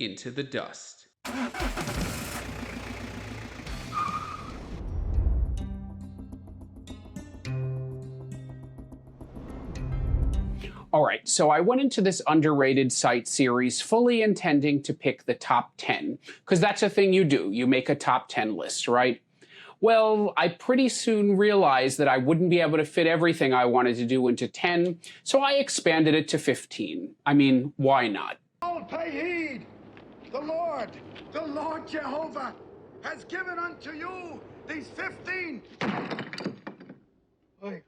into the dust. All right, so I went into this underrated site series fully intending to pick the top 10, because that's a thing you do. You make a top 10 list, right? Well, I pretty soon realized that I wouldn't be able to fit everything I wanted to do into 10, so I expanded it to 15. I mean, why not? All pay heed. The Lord Jehovah, has given unto you these 15. Wait.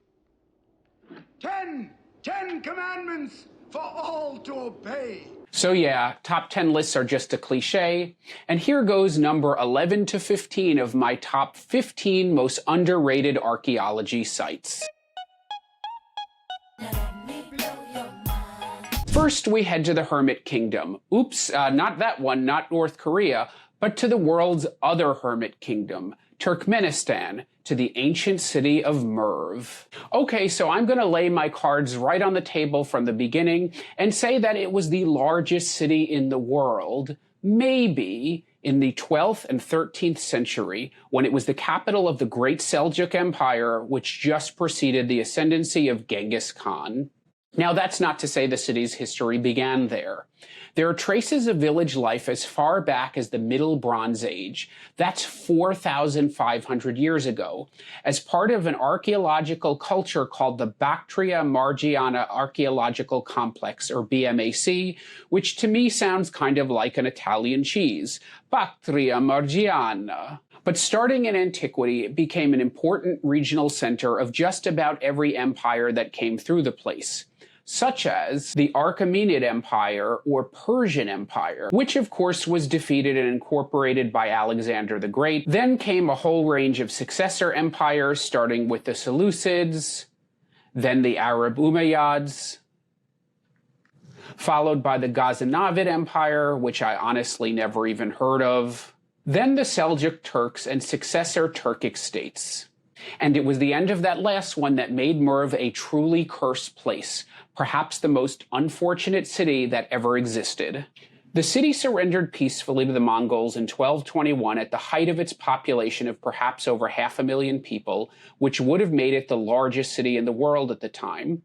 10 commandments for all to obey. So yeah, top 10 lists are just a cliche, and here goes number 11 to 15 of my top 15 most underrated archaeology sites. First, we head to the Hermit Kingdom. Oops, not that one, not North Korea, but to the world's other hermit kingdom, Turkmenistan, to the ancient city of Merv. Okay, so I'm gonna lay my cards right on the table from the beginning and say that it was the largest city in the world, maybe in the 12th and 13th century, when it was the capital of the Great Seljuk Empire, which just preceded the ascendancy of Genghis Khan. Now, that's not to say the city's history began there. There are traces of village life as far back as the Middle Bronze Age. That's 4,500 years ago, as part of an archaeological culture called the Bactria Margiana Archaeological Complex, or BMAC, which to me sounds kind of like an Italian cheese. Bactria Margiana. But starting in antiquity, it became an important regional center of just about every empire that came through the place, such as the Achaemenid Empire or Persian Empire, which of course was defeated and incorporated by Alexander the Great. Then came a whole range of successor empires, starting with the Seleucids, then the Arab Umayyads, followed by the Ghaznavid Empire, which I honestly never even heard of, then the Seljuk Turks and successor Turkic states. And it was the end of that last one that made Merv a truly cursed place, perhaps the most unfortunate city that ever existed. The city surrendered peacefully to the Mongols in 1221 at the height of its population of perhaps over 500,000 people, which would have made it the largest city in the world at the time.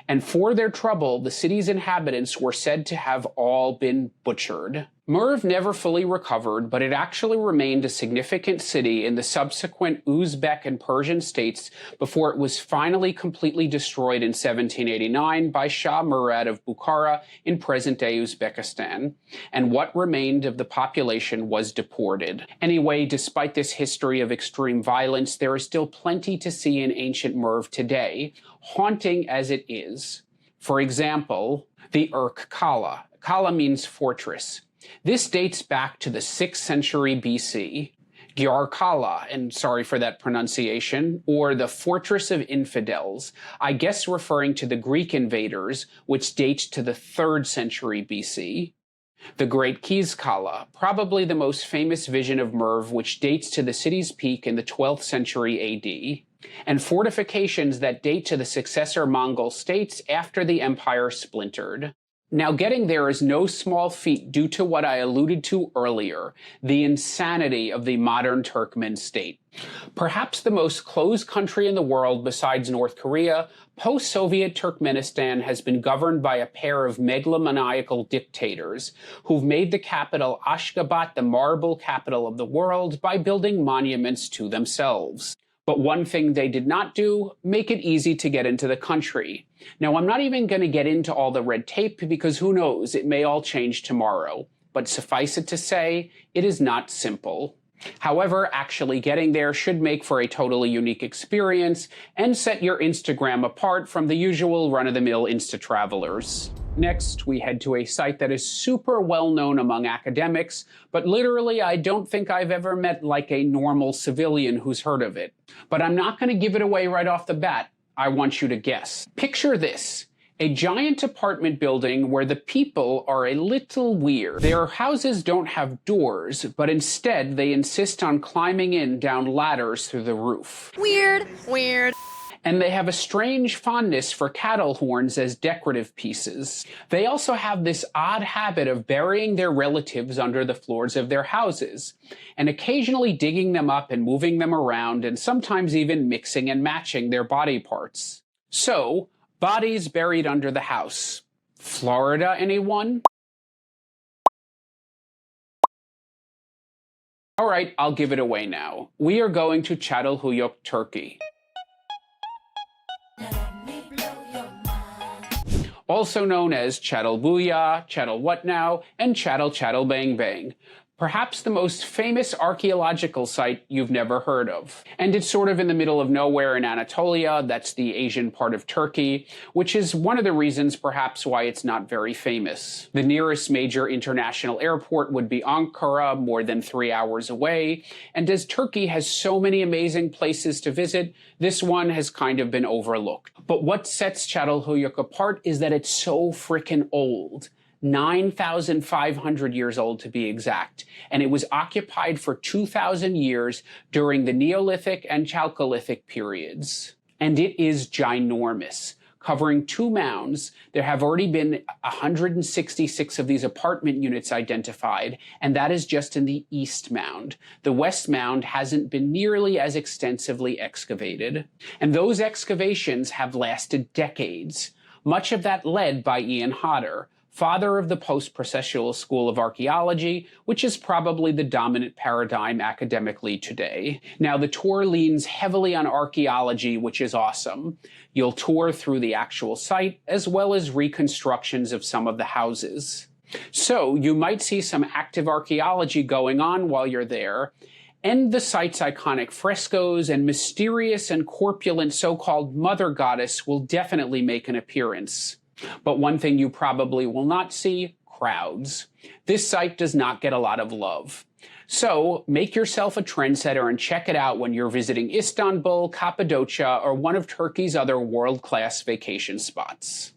And for their trouble, the city's inhabitants were said to have all been butchered. Merv never fully recovered, but it actually remained a significant city in the subsequent Uzbek and Persian states before it was finally completely destroyed in 1789 by Shah Murad of Bukhara in present-day Uzbekistan, and what remained of the population was deported. Anyway, despite this history of extreme violence, there is still plenty to see in ancient Merv today, haunting as it is. For example, the Urk Kala. Kala means fortress. This dates back to the 6th century BC. Gyarkala, and sorry for that pronunciation, or the Fortress of Infidels, I guess referring to the Greek invaders, which dates to the 3rd century BC. The Great Kizkala, probably the most famous vision of Merv, which dates to the city's peak in the 12th century AD. And fortifications that date to the successor Mongol states after the empire splintered. Now, getting there is no small feat due to what I alluded to earlier, the insanity of the modern Turkmen state. Perhaps the most closed country in the world besides North Korea, post-Soviet Turkmenistan has been governed by a pair of megalomaniacal dictators who've made the capital Ashgabat the marble capital of the world by building monuments to themselves. But one thing they did not do, make it easy to get into the country. Now, I'm not even going to get into all the red tape because who knows, it may all change tomorrow. But suffice it to say, it is not simple. However, actually getting there should make for a totally unique experience and set your Instagram apart from the usual run-of-the-mill Insta-travelers. Next, we head to a site that is super well known among academics, but literally I don't think I've ever met like a normal civilian who's heard of it. But I'm not going to give it away right off the bat. I want you to guess. Picture this. A giant apartment building where the people are a little weird. Their houses don't have doors, but instead they insist on climbing in down ladders through the roof. Weird, weird. And they have a strange fondness for cattle horns as decorative pieces. They also have this odd habit of burying their relatives under the floors of their houses, and occasionally digging them up and moving them around, and sometimes even mixing and matching their body parts. So, bodies buried under the house. Florida, anyone? Alright, I'll give it away now. We are going to Çatalhöyük, Turkey. Also known as Çatalhöyük, Çatal What Now, and Çatal Bang Bang. Perhaps the most famous archaeological site you've never heard of. And it's sort of in the middle of nowhere in Anatolia, that's the Asian part of Turkey, which is one of the reasons perhaps why it's not very famous. The nearest major international airport would be Ankara, more than 3 hours away, and as Turkey has so many amazing places to visit, this one has kind of been overlooked. But what sets Çatalhöyük apart is that it's so frickin' old. 9,500 years old to be exact, and it was occupied for 2,000 years during the Neolithic and Chalcolithic periods. And it is ginormous. Covering 2 mounds, there have already been 166 of these apartment units identified, and that is just in the East Mound. The West Mound hasn't been nearly as extensively excavated. And those excavations have lasted decades, much of that led by Ian Hodder, father of the post-processual school of archaeology, which is probably the dominant paradigm academically today. Now, the tour leans heavily on archaeology, which is awesome. You'll tour through the actual site, as well as reconstructions of some of the houses. So, you might see some active archaeology going on while you're there, and the site's iconic frescoes and mysterious and corpulent so-called mother goddess will definitely make an appearance. But one thing you probably will not see, crowds. This site does not get a lot of love. So make yourself a trendsetter and check it out when you're visiting Istanbul, Cappadocia, or one of Turkey's other world-class vacation spots.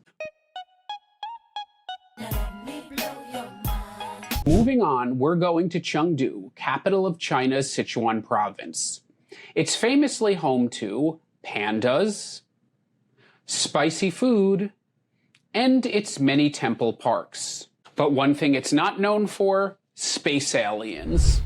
Moving on, we're going to Chengdu, capital of China's Sichuan province. It's famously home to pandas, spicy food, and its many temple parks. But one thing it's not known for, space aliens.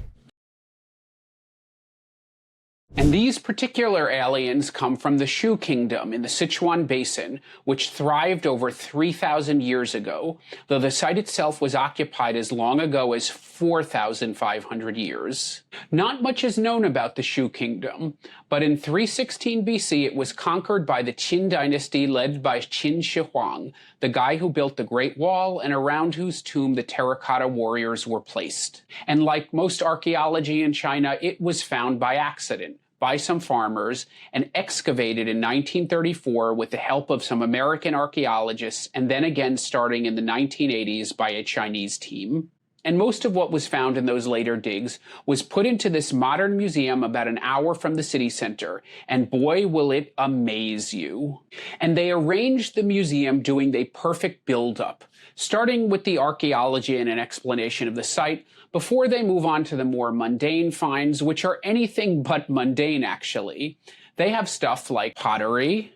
And these particular aliens come from the Shu Kingdom in the Sichuan Basin, which thrived over 3,000 years ago, though the site itself was occupied as long ago as 4,500 years. Not much is known about the Shu Kingdom, but in 316 BC it was conquered by the Qin dynasty led by Qin Shi Huang, the guy who built the Great Wall and around whose tomb the terracotta warriors were placed. And like most archaeology in China, it was found by accident by some farmers and excavated in 1934 with the help of some American archaeologists, and then again starting in the 1980s by a Chinese team. And most of what was found in those later digs was put into this modern museum about an hour from the city center, and boy will it amaze you. And they arranged the museum doing the perfect build-up, starting with the archaeology and an explanation of the site, before they move on to the more mundane finds, which are anything but mundane actually. They have stuff like pottery,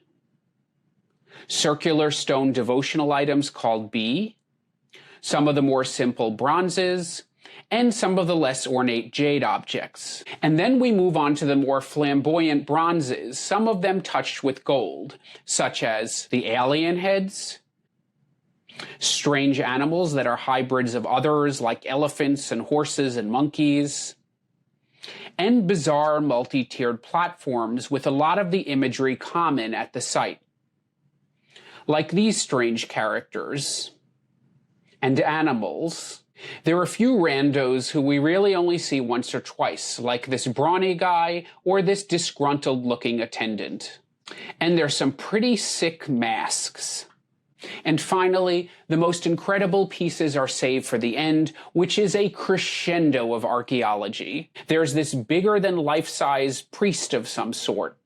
circular stone devotional items called bi, some of the more simple bronzes, and some of the less ornate jade objects. And then we move on to the more flamboyant bronzes, some of them touched with gold, such as the alien heads, strange animals that are hybrids of others like elephants and horses and monkeys, and bizarre multi-tiered platforms with a lot of the imagery common at the site, like these strange characters and animals. There are a few randos who we really only see once or twice, like this brawny guy or this disgruntled-looking attendant. And there's some pretty sick masks. And finally, the most incredible pieces are saved for the end, which is a crescendo of archaeology. There's this bigger-than-life-size priest of some sort.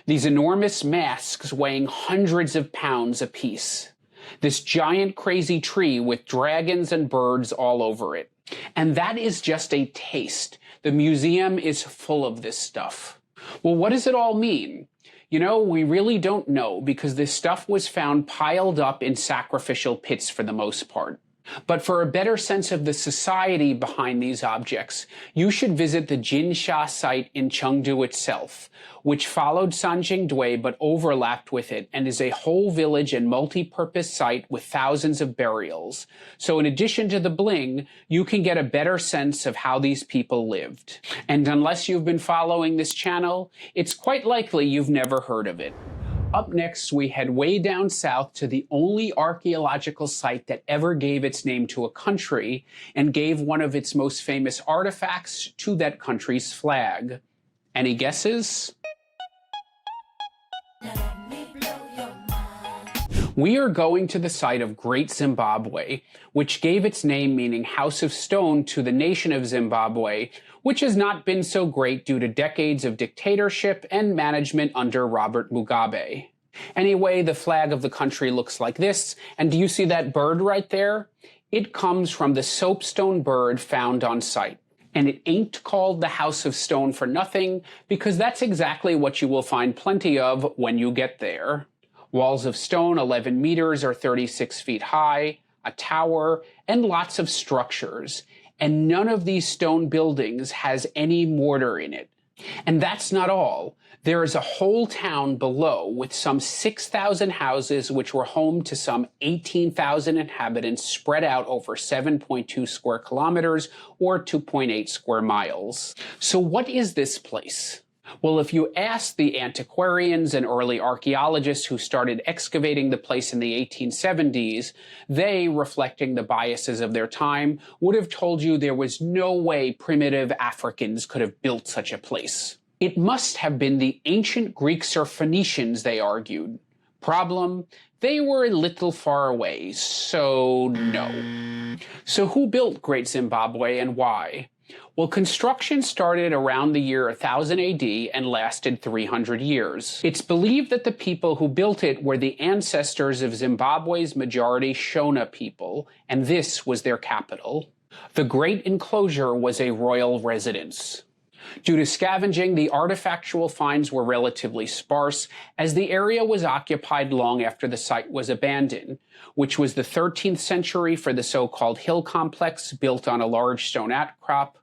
These enormous masks weighing hundreds of pounds apiece. This giant crazy tree with dragons and birds all over it. And that is just a taste. The museum is full of this stuff. Well, what does it all mean? You know, we really don't know because this stuff was found piled up in sacrificial pits for the most part. But for a better sense of the society behind these objects, you should visit the Jinsha site in Chengdu itself, which followed Sanxingdui but overlapped with it and is a whole village and multi-purpose site with thousands of burials. So in addition to the bling, you can get a better sense of how these people lived. And unless you've been following this channel, it's quite likely you've never heard of it. Up next, we head way down south to the only archaeological site that ever gave its name to a country and gave one of its most famous artifacts to that country's flag. Any guesses? We are going to the site of Great Zimbabwe, which gave its name meaning House of Stone to the nation of Zimbabwe, which has not been so great due to decades of dictatorship and management under Robert Mugabe. Anyway, the flag of the country looks like this, and do you see that bird right there? It comes from the soapstone bird found on site. And it ain't called the House of Stone for nothing, because that's exactly what you will find plenty of when you get there. Walls of stone 11 meters or 36 feet high, a tower, and lots of structures. And none of these stone buildings has any mortar in it. And that's not all. There is a whole town below with some 6,000 houses which were home to some 18,000 inhabitants spread out over 7.2 square kilometers or 2.8 square miles. So what is this place? Well, if you ask the antiquarians and early archaeologists who started excavating the place in the 1870s, they, reflecting the biases of their time, would have told you there was no way primitive Africans could have built such a place. It must have been the ancient Greeks or Phoenicians, they argued. Problem? They were a little far away, so no. So who built Great Zimbabwe and why? Well, construction started around the year 1000 AD and lasted 300 years. It's believed that the people who built it were the ancestors of Zimbabwe's majority Shona people, and this was their capital. The Great Enclosure was a royal residence. Due to scavenging, the artifactual finds were relatively sparse, as the area was occupied long after the site was abandoned, which was the 13th century for the so-called hill complex built on a large stone outcrop,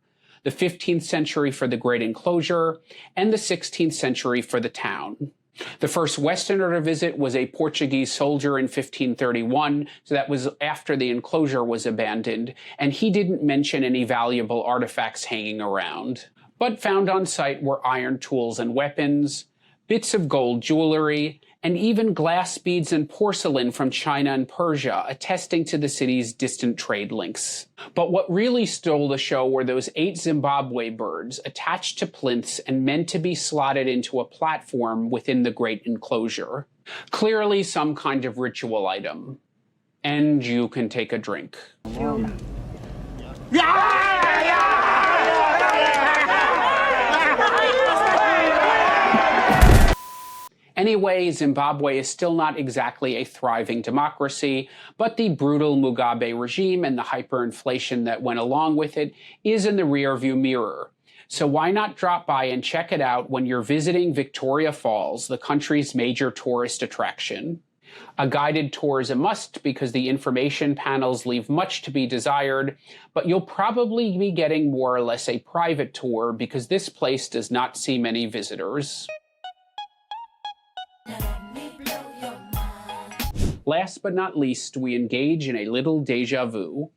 the 15th century for the Great Enclosure, and the 16th century for the town. The first Westerner to visit was a Portuguese soldier in 1531, so that was after the enclosure was abandoned, and he didn't mention any valuable artifacts hanging around. But found on site were iron tools and weapons, bits of gold jewelry, and even glass beads and porcelain from China and Persia, attesting to the city's distant trade links. But what really stole the show were those 8 Zimbabwe birds attached to plinths and meant to be slotted into a platform within the Great Enclosure. Clearly some kind of ritual item. And you can take a drink. Anyway, Zimbabwe is still not exactly a thriving democracy, but the brutal Mugabe regime and the hyperinflation that went along with it is in the rearview mirror. So why not drop by and check it out when you're visiting Victoria Falls, the country's major tourist attraction? A guided tour is a must because the information panels leave much to be desired, but you'll probably be getting more or less a private tour because this place does not see many visitors. Last but not least, we engage in a little deja vu.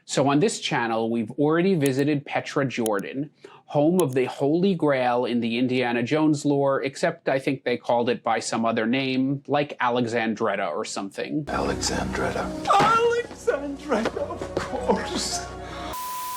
So on this channel, we've already visited Petra, Jordan, home of the Holy Grail in the Indiana Jones lore, except I think they called it by some other name, like Alexandretta or something. Alexandretta. Alexandretta, of course.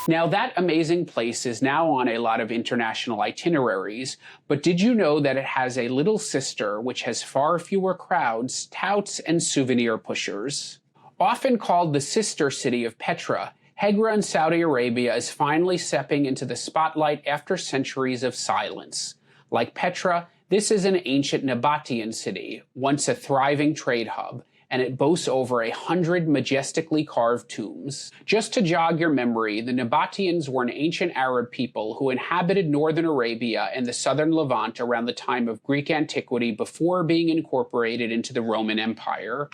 Now, that amazing place is now on a lot of international itineraries, but did you know that it has a little sister which has far fewer crowds, touts, and souvenir pushers? Often called the sister city of Petra, Hegra in Saudi Arabia is finally stepping into the spotlight after centuries of silence. Like Petra, this is an ancient Nabatean city, once a thriving trade hub, and it boasts over 100 majestically carved tombs. Just to jog your memory, the Nabateans were an ancient Arab people who inhabited northern Arabia and the southern Levant around the time of Greek antiquity before being incorporated into the Roman Empire.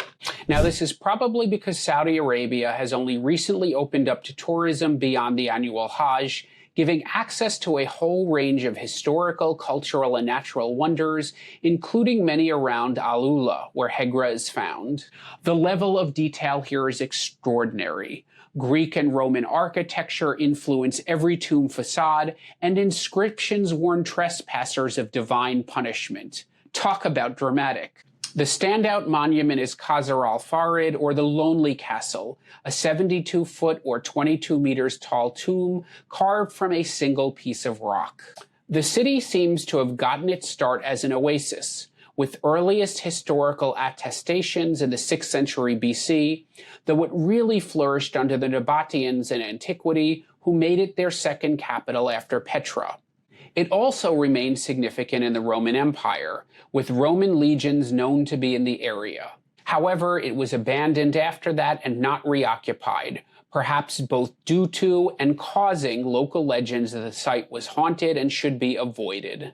Now, this is probably because Saudi Arabia has only recently opened up to tourism beyond the annual Hajj, giving access to a whole range of historical, cultural, and natural wonders, including many around Al-Ula, where Hegra is found. The level of detail here is extraordinary. Greek and Roman architecture influence every tomb facade, and inscriptions warn trespassers of divine punishment. Talk about dramatic. The standout monument is Qasr al-Farid, or the Lonely Castle, a 72-foot or 22 meters tall tomb carved from a single piece of rock. The city seems to have gotten its start as an oasis, with earliest historical attestations in the 6th century BC, though it really flourished under the Nabateans in antiquity, who made it their second capital after Petra. It also remained significant in the Roman Empire, with Roman legions known to be in the area. However, it was abandoned after that and not reoccupied, perhaps both due to and causing local legends that the site was haunted and should be avoided.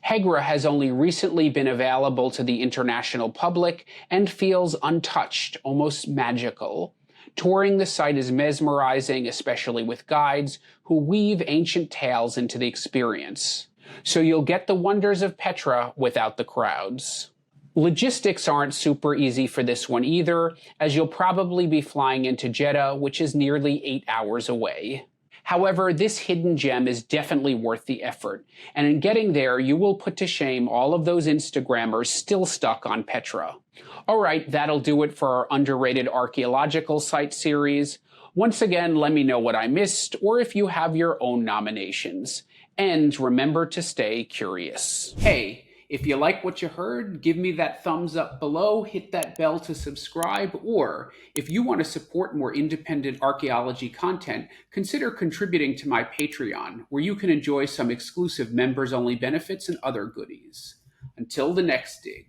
Hegra has only recently been available to the international public and feels untouched, almost magical. Touring the site is mesmerizing, especially with guides who weave ancient tales into the experience. So you'll get the wonders of Petra without the crowds. Logistics aren't super easy for this one either, as you'll probably be flying into Jeddah, which is nearly 8 hours away. However, this hidden gem is definitely worth the effort, and in getting there, you will put to shame all of those Instagrammers still stuck on Petra. Alright, that'll do it for our underrated archaeological site series. Once again, let me know what I missed, or if you have your own nominations. And remember to stay curious. Hey, if you like what you heard, give me that thumbs up below, hit that bell to subscribe, or if you want to support more independent archaeology content, consider contributing to my Patreon, where you can enjoy some exclusive members-only benefits and other goodies. Until the next dig.